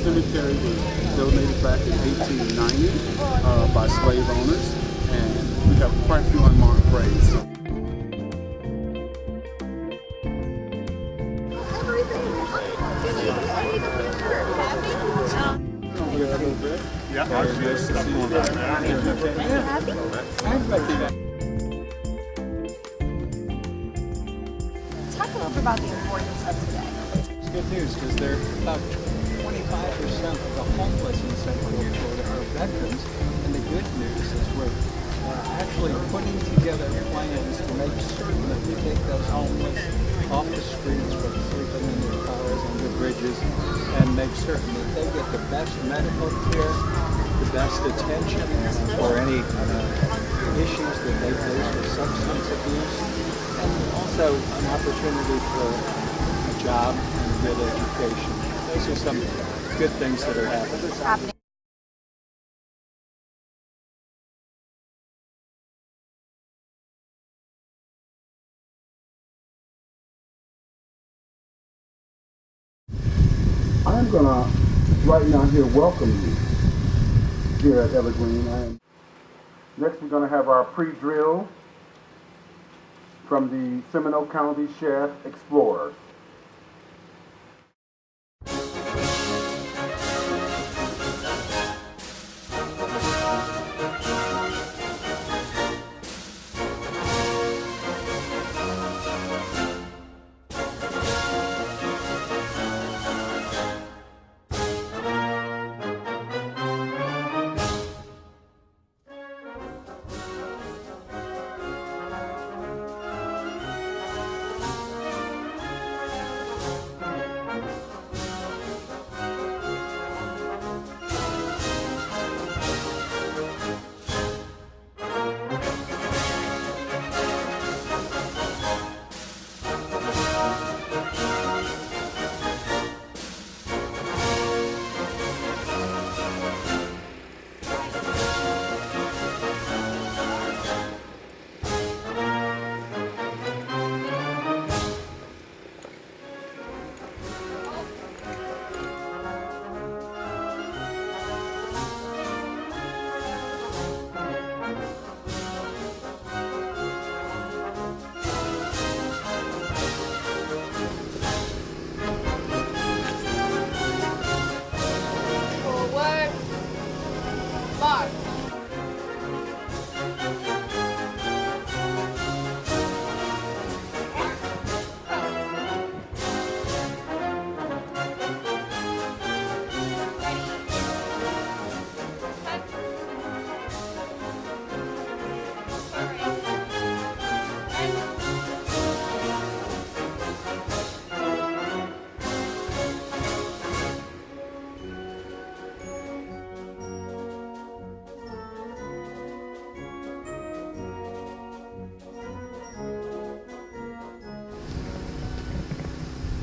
cemetery was donated back in 1890 by slave owners, and we have quite a few unmarked graves. So. Yeah, I was just stuck on that. Talk a little bit about the importance of today. It's good news because they're about 25% of the homeless in Central Florida are veterans, and the good news is we're actually putting together plans to make certain that we take those homeless off the streets, from sleeping in their cars, under bridges, and make certain that they get the best medical care, the best attention for any issues that they face with substance abuse, and also an opportunity for a job and good education. Those are some good things that are happening. I'm gonna right now here welcome you here at Evergreen. Next we're gonna have our pre-drill from the Seminole County Sheriff Explorers.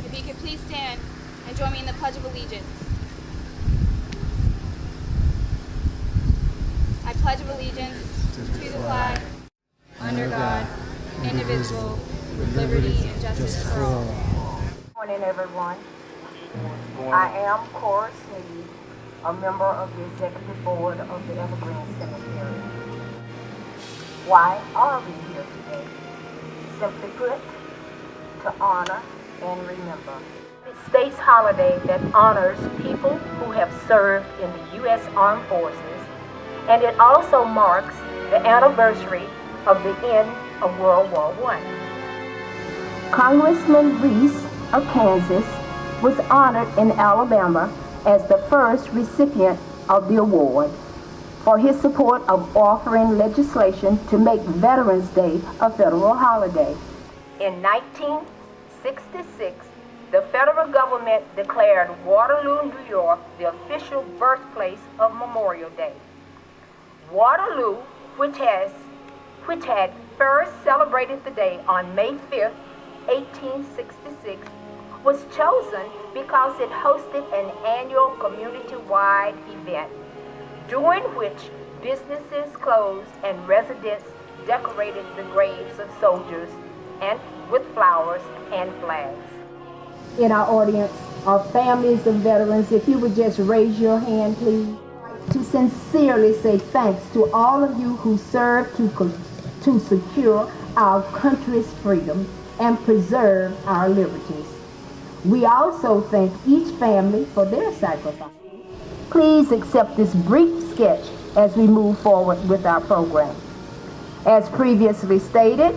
If you could please stand and join me in the Pledge of Allegiance. I pledge of allegiance to the flag, under God, indivisible, with liberty and justice for all. Good morning, everyone. I am Cora Sneed, a member of the Executive Board of the Evergreen Cemetery. Why are we here today? Simply put, to honor and remember. It states holiday that honors people who have served in the U.S. Armed Forces, and it also marks the anniversary of the end of World War I. Congressman Reese of Kansas was honored in Alabama as the first recipient of the award for his support of offering legislation to make Veterans Day a federal holiday. In 1966, the federal government declared Waterloo, New York, the official birthplace of Memorial Day. Waterloo, which had first celebrated the day on May 5th, 1866, was chosen because it hosted an annual community-wide event, during which businesses closed and residents decorated the graves of soldiers and with flowers and flags. In our audience of families of veterans, if you would just raise your hand, please. To sincerely say thanks to all of you who served to secure our country's freedom and preserve our liberties. We also thank each family for their sacrifice. Please accept this brief sketch as we move forward with our program. As previously stated,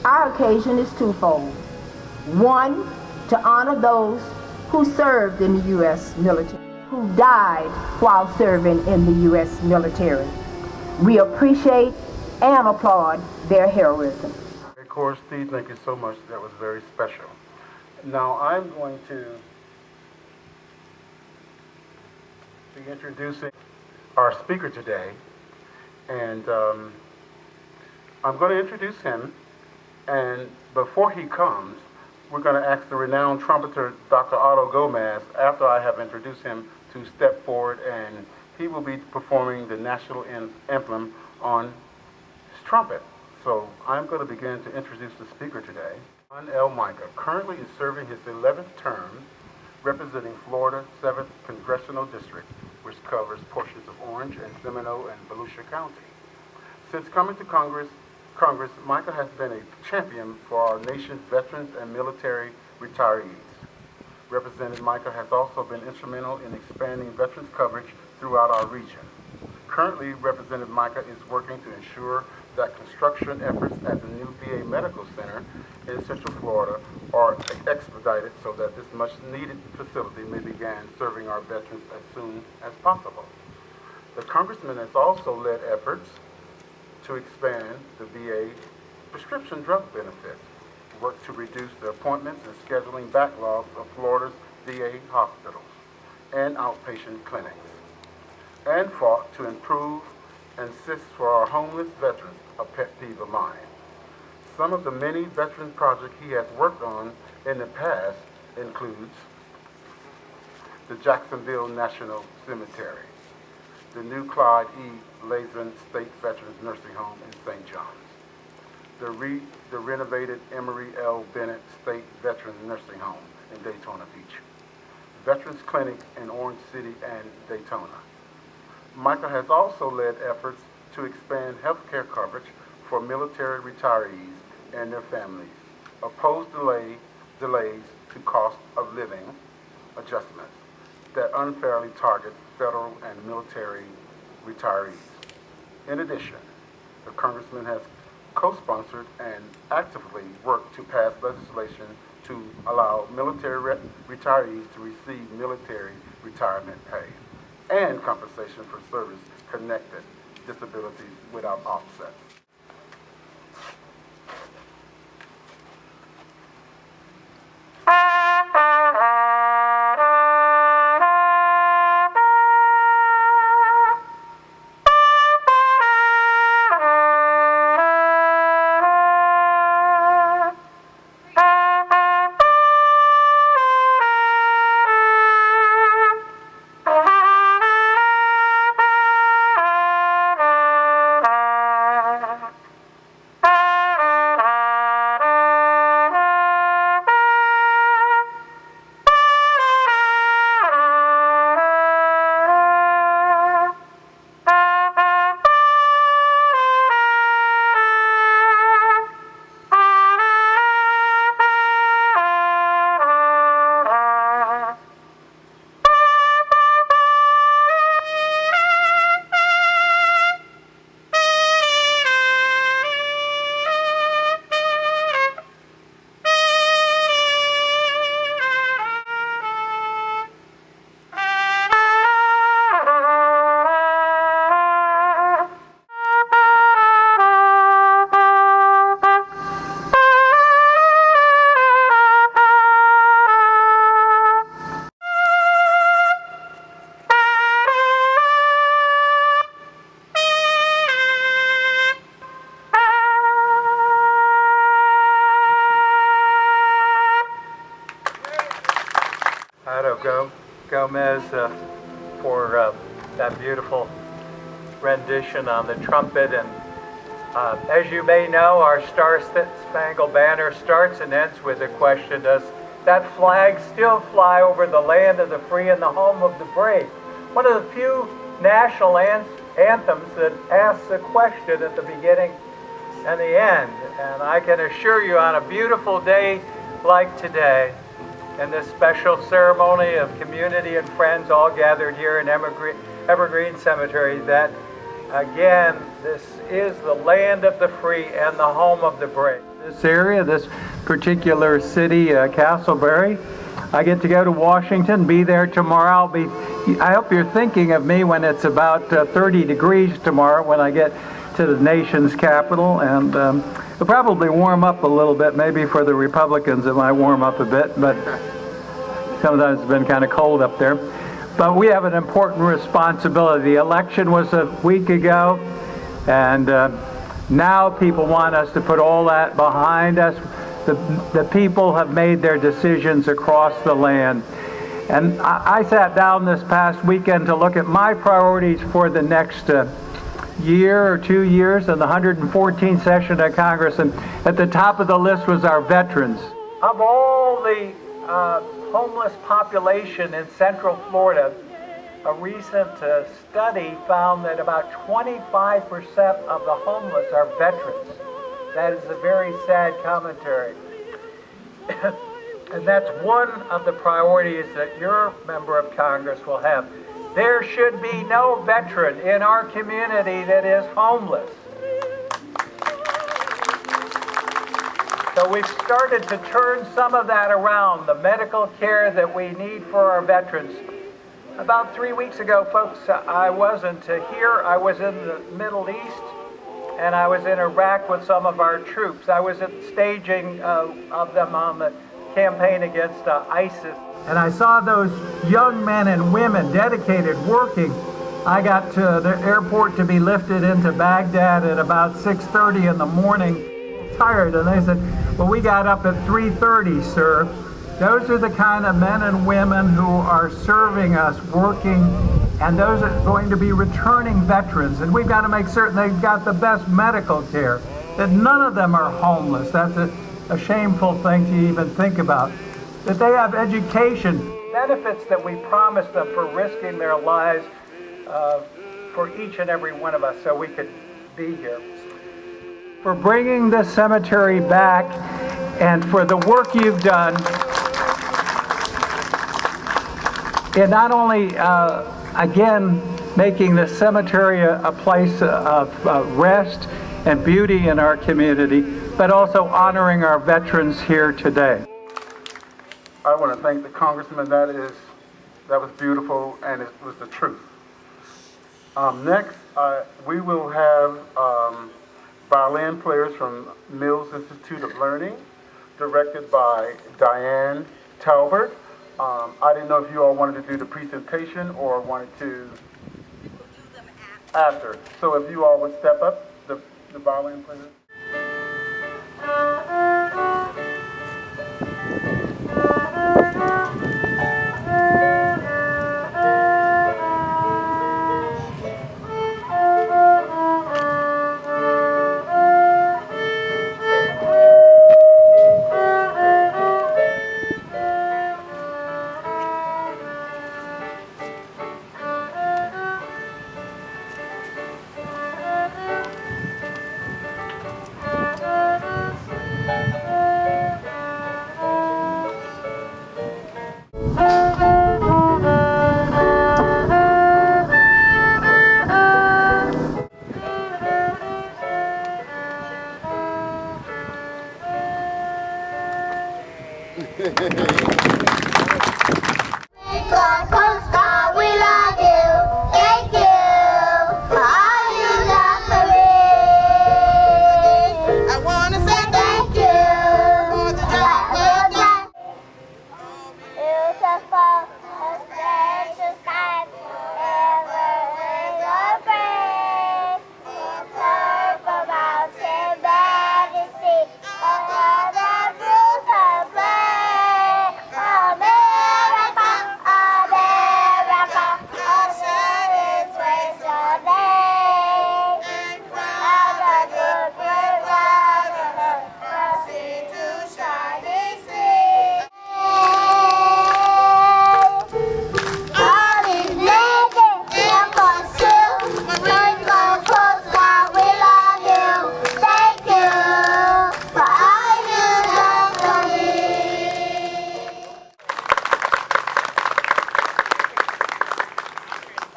our occasion is twofold. One, to honor those who served in the U.S. military, who died while serving in the U.S. military. We appreciate and applaud their heroism. Of course, Steve, thank you so much. That was very special. Now I'm going to be introducing our speaker today, and I'm going to introduce him, and before he comes, we're going to ask the renowned trumpeter, Dr. Otto Gomez, after I have introduced him, to step forward, and he will be performing the national anthem on his trumpet. So I'm going to begin to introduce the speaker today. John L. Micah currently is serving his 11th term representing Florida's 7th Congressional District, which covers portions of Orange and Seminole and Volusia County. Since coming to Congress, Micah has been a champion for our nation's veterans and military retirees. Representative Micah has also been instrumental in expanding veterans coverage throughout our region. Currently, Representative Micah is working to ensure that construction efforts at the new VA Medical Center in Central Florida are expedited so that this much-needed facility may begin serving our veterans as soon as possible. The Congressman has also led efforts to expand the VA prescription drug benefit, work to reduce the appointments and scheduling backlogs of Florida's VA hospitals and outpatient clinics, and fought to improve and assist for our homeless veterans, a pet peeve of mine. Some of the many veteran projects he has worked on in the past includes the Jacksonville National Cemetery, the new Clyde E. Lazen State Veterans Nursing Home in St. John's, the renovated Emory L. Bennett State Veterans Nursing Home in Daytona Beach, Veterans Clinic in Orange City and Daytona. Micah has also led efforts to expand health care coverage for military retirees and their families, oppose delays to cost of living adjustments that unfairly target federal and military retirees. In addition, the Congressman has co-sponsored and actively worked to pass legislation to allow military retirees to receive military retirement pay and compensation for service-connected disabilities without offsets. Gomez for that beautiful rendition on the trumpet. And as you may know, our Star-Spangled Banner starts and ends with the question, does that flags still fly over the land of the free and the home of the brave. One of the few national anthems that asks a question at the beginning and the end. And I can assure you, on a beautiful day like today, in this special ceremony of community and friends all gathered here in Evergreen Cemetery, that again, this is the land of the free and the home of the brave. This area, this particular city, Castleberry, I get to go to Washington, be there tomorrow. I hope you're thinking of me when it's about 30 degrees tomorrow when I get to the nation's capital, and it'll probably warm up a little bit. Maybe for the Republicans it might warm up a bit, but sometimes it's been kind of cold up there. But we have an important responsibility. The election was a week ago, and now people want us to put all that behind us. The people have made their decisions across the land. And I sat down this past weekend to look at my priorities for the next year or 2 years in the 114th session of Congress, and at the top of the list was our veterans. Of all the homeless population in Central Florida, a recent study found that about 25% of the homeless are veterans. That is a very sad commentary. And that's one of the priorities that your member of Congress will have. There should be no veteran in our community that is homeless. So we've started to turn some of that around, the medical care that we need for our veterans. About 3 weeks ago, folks, I wasn't here. I was in the Middle East, and I was in Iraq with some of our troops. I was at staging of them on the campaign against ISIS. And I saw those young men and women dedicated, working. I got to the airport to be lifted into Baghdad at about 6:30 in the morning, tired, and they said, well, we got up at 3:30, sir. Those are the kind of men and women who are serving us, working, and those are going to be returning veterans. And we've got to make certain they've got the best medical care, that none of them are homeless. That's a shameful thing to even think about. That they have education, benefits that we promised them for risking their lives for each and every one of us so we could be here. For bringing this cemetery back and for the work you've done in not only, again, making the cemetery a place of rest and beauty in our community, but also honoring our veterans here today. I want to thank the congressman. That was beautiful, and it was the truth. Next, we will have violin players from Mills Institute of Learning, directed by Diane Talbert. I didn't know if you all wanted to do the presentation or wanted to. We'll do them after. So if you all would step up, the violin players.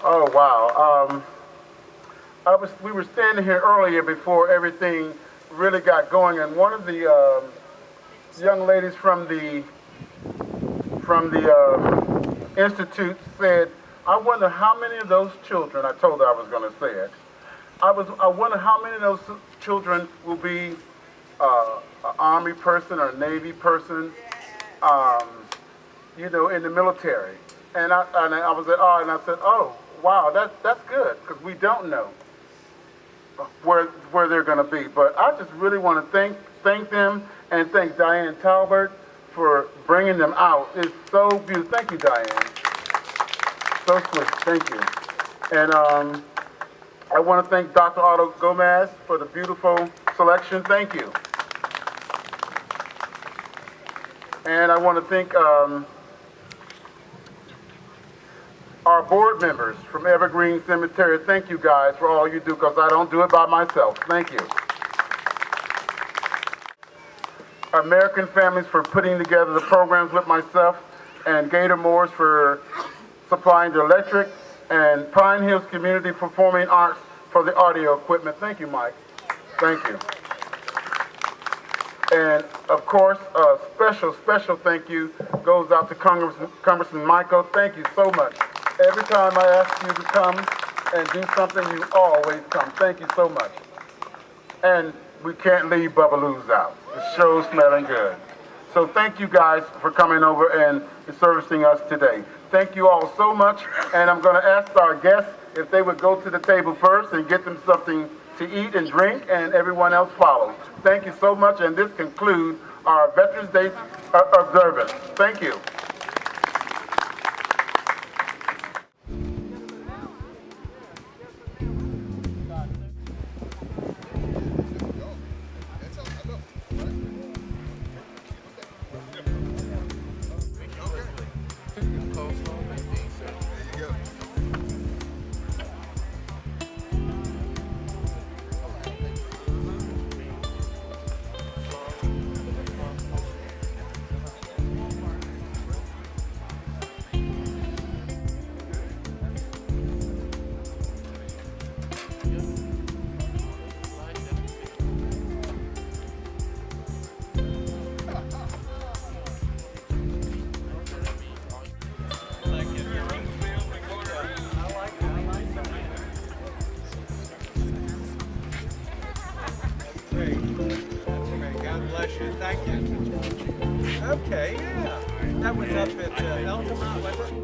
Oh, wow. We were standing here earlier before everything really got going, and one of the young ladies from the institute said, "I wonder how many of those children." I told her I was going to say it. I wonder how many of those children will be an Army person or a Navy person, in the military. And I was like, oh, and I said, oh, wow, that's good, because we don't know where they're going to be. But I just really want to thank them and thank Diane Talbert for bringing them out. It's so beautiful. Thank you, Diane. So sweet. Thank you. And I want to thank Dr. Otto Gomez for the beautiful selection. Thank you. And I want to thank our board members from Evergreen Cemetery. Thank you guys for all you do, because I don't do it by myself. Thank you. American Families for putting together the programs with myself, and Gator Moores for supplying the electric, and Pine Hills Community Performing Arts for the audio equipment. Thank you, Mike. Thank you. And of course, a special thank you goes out to Congressman Michael. Thank you so much. Every time I ask you to come and do something, you always come. Thank you so much. And we can't leave Bubbaloo's out. The show's smelling good. So thank you guys for coming over and servicing us today. Thank you all so much. And I'm going to ask our guests if they would go to the table first and get them something to eat and drink, and everyone else follows. Thank you so much, and this concludes our Veterans Day observance. Thank you. Thank you. Okay, yeah. That was up at Altamont, was it?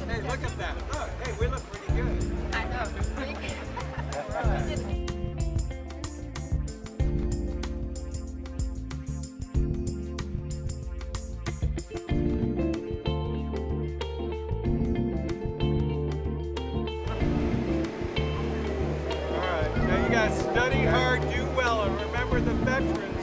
Hey, look at that. Look, hey, we look pretty good. I know. All right, now you guys study hard, do well, and remember the veterans.